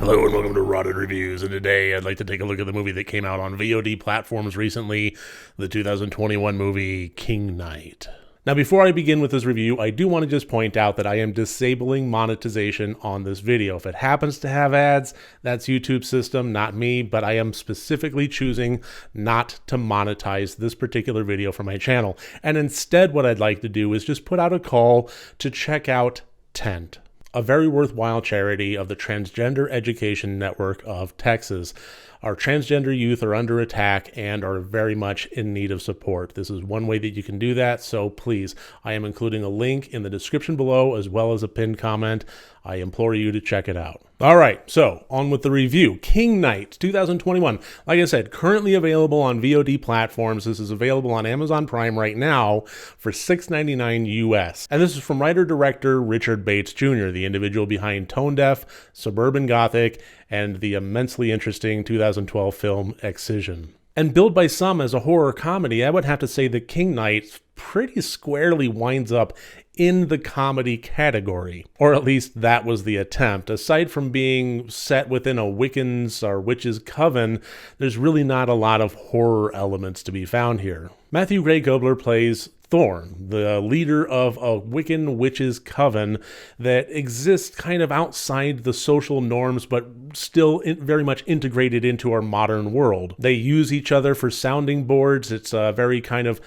Hello and welcome to Rotten Reviews, and today I'd like to take a look at the movie that came out on VOD platforms recently, the 2021 movie King Knight. Now before I begin with this review, I do want to just point out that I am disabling monetization on this video. If it happens to have ads, that's YouTube's system, not me, but I am specifically choosing not to monetize this particular video for my channel. And instead what I'd like to do is just put out a call to check out Tent, a very worthwhile charity of the Transgender Education Network of Texas. Our transgender youth are under attack and are very much in need of support. This is one way that you can do that, so please, I am including a link in the description below as well as a pinned comment. I implore you to check it out. All right, so on with the review. King Knight 2021. Like I said, currently available on VOD platforms. This is available on Amazon Prime right now for $6.99 US. And this is from writer-director Richard Bates Jr., the individual behind Tone Deaf, Suburban Gothic, and the immensely interesting 2012 film Excision. And billed by some as a horror comedy, I would have to say that King Knight pretty squarely winds up in the comedy category, or at least that was the attempt. Aside from being set within a Wiccan's or witch's coven, there's really not a lot of horror elements to be found here. Matthew Gray Gobler plays Thorn, the leader of a Wiccan witch's coven that exists kind of outside the social norms, but still very much integrated into our modern world. They use each other for sounding boards. It's a very kind of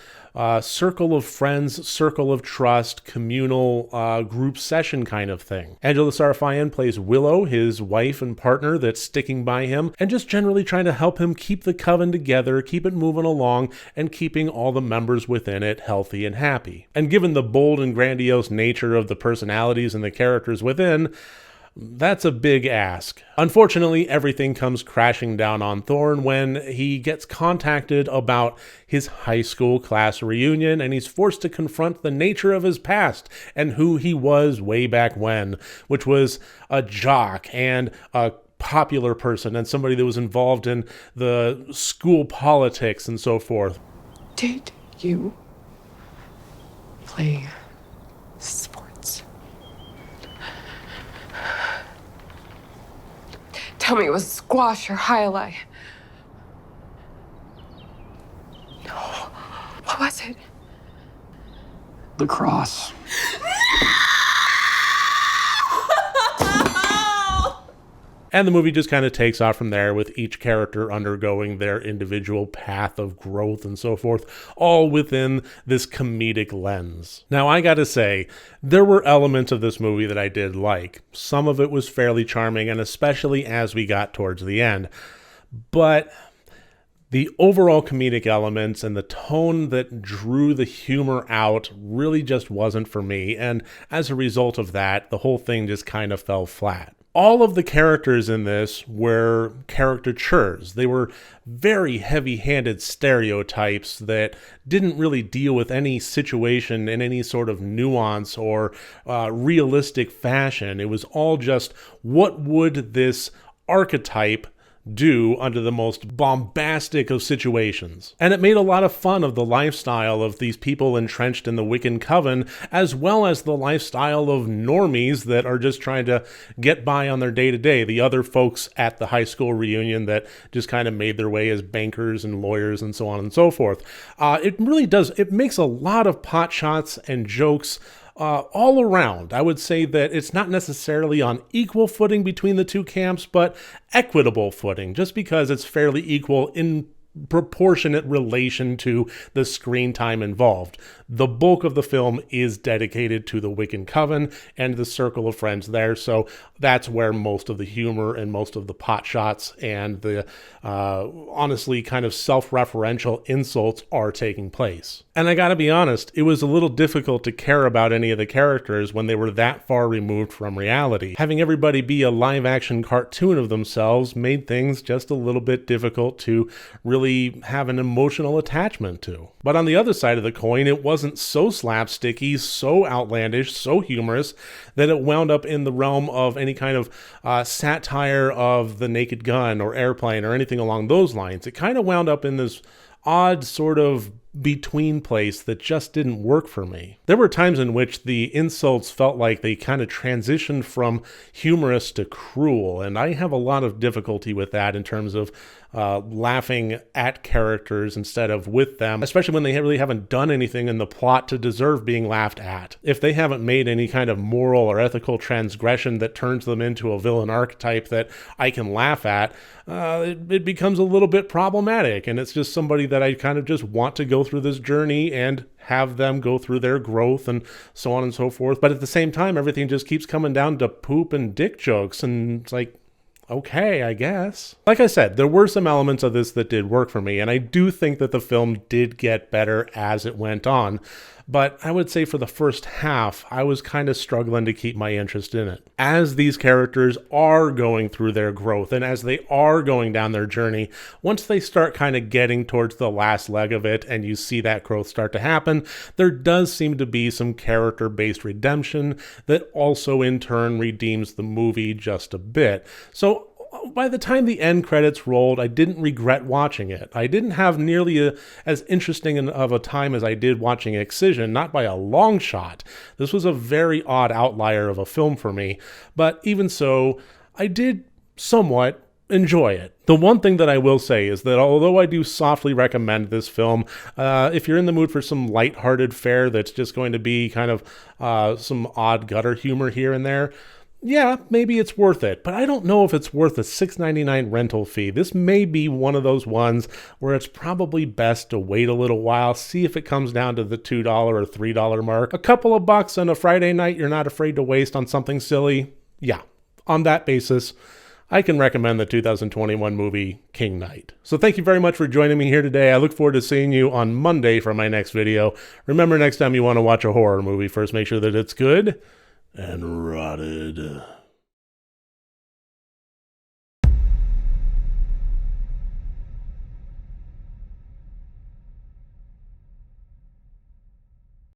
circle of friends, circle of trust, communal group session kind of thing. Angela Sarafian plays Willow, his wife and partner that's sticking by him, and just generally trying to help him keep the coven together, keep it moving along, and keeping all the members within it healthy and happy. And given the bold and grandiose nature of the personalities and the characters within, that's a big ask. Unfortunately, everything comes crashing down on Thorn when he gets contacted about his high school class reunion, and he's forced to confront the nature of his past and who he was way back when, which was a jock and a popular person and somebody that was involved in the school politics and so forth. Did you play sports? Tell me it was squash or highlight. No. What was it? Lacrosse. And the movie just kind of takes off from there with each character undergoing their individual path of growth and so forth, all within this comedic lens. Now, I gotta say, there were elements of this movie that I did like. Some of it was fairly charming, and especially as we got towards the end. But the overall comedic elements and the tone that drew the humor out really just wasn't for me, and as a result of that, the whole thing just kind of fell flat. All of the characters in this were caricatures. They were very heavy-handed stereotypes that didn't really deal with any situation in any sort of nuance or realistic fashion. It was all just, what would this archetype do under the most bombastic of situations? And it made a lot of fun of the lifestyle of these people entrenched in the Wiccan coven, as well as the lifestyle of normies that are just trying to get by on their day-to-day, the other folks at the high school reunion that just kind of made their way as bankers and lawyers and so on and so forth. It really does, it makes a lot of pot shots and jokes all around. I would say that it's not necessarily on equal footing between the two camps, but equitable footing, just because it's fairly equal in proportionate relation to the screen time involved. The bulk of the film is dedicated to the Wiccan Coven and the circle of friends there, so that's where most of the humor and most of the pot shots and the honestly kind of self-referential insults are taking place. And I gotta be honest, it was a little difficult to care about any of the characters when they were that far removed from reality. Having everybody be a live-action cartoon of themselves made things just a little bit difficult to really have an emotional attachment to. But on the other side of the coin, it wasn't so slapsticky, so outlandish, so humorous that it wound up in the realm of any kind of satire of The Naked Gun or Airplane or anything along those lines. It kind of wound up in this odd sort of between place that just didn't work for me. There were times in which the insults felt like they kind of transitioned from humorous to cruel, and I have a lot of difficulty with that in terms of laughing at characters instead of with them, especially when they really haven't done anything in the plot to deserve being laughed at. If they haven't made any kind of moral or ethical transgression that turns them into a villain archetype that I can laugh at, it becomes a little bit problematic, and it's just somebody that I kind of just want to go through this journey and have them go through their growth and so on and so forth. But at the same time, everything just keeps coming down to poop and dick jokes, and it's like, okay, I guess. Like I said, there were some elements of this that did work for me, and I do think that the film did get better as it went on. But I would say for the first half, I was kind of struggling to keep my interest in it. As these characters are going through their growth and as they are going down their journey, once they start kind of getting towards the last leg of it and you see that growth start to happen, there does seem to be some character-based redemption that also in turn redeems the movie just a bit. So by the time the end credits rolled, I didn't regret watching it. I didn't have nearly as interesting of a time as I did watching Excision, not by a long shot. This was a very odd outlier of a film for me, but even so, I did somewhat enjoy it. The one thing that I will say is that although I do softly recommend this film, if you're in the mood for some lighthearted fare that's just going to be kind of some odd gutter humor here and there, yeah, maybe it's worth it, but I don't know if it's worth a $6.99 rental fee. This may be one of those ones where it's probably best to wait a little while, see if it comes down to the $2 or $3 mark. A couple of bucks on a Friday night you're not afraid to waste on something silly? Yeah, on that basis, I can recommend the 2021 movie King Knight. So thank you very much for joining me here today. I look forward to seeing you on Monday for my next video. Remember, next time you want to watch a horror movie, first make sure that it's good and rotted.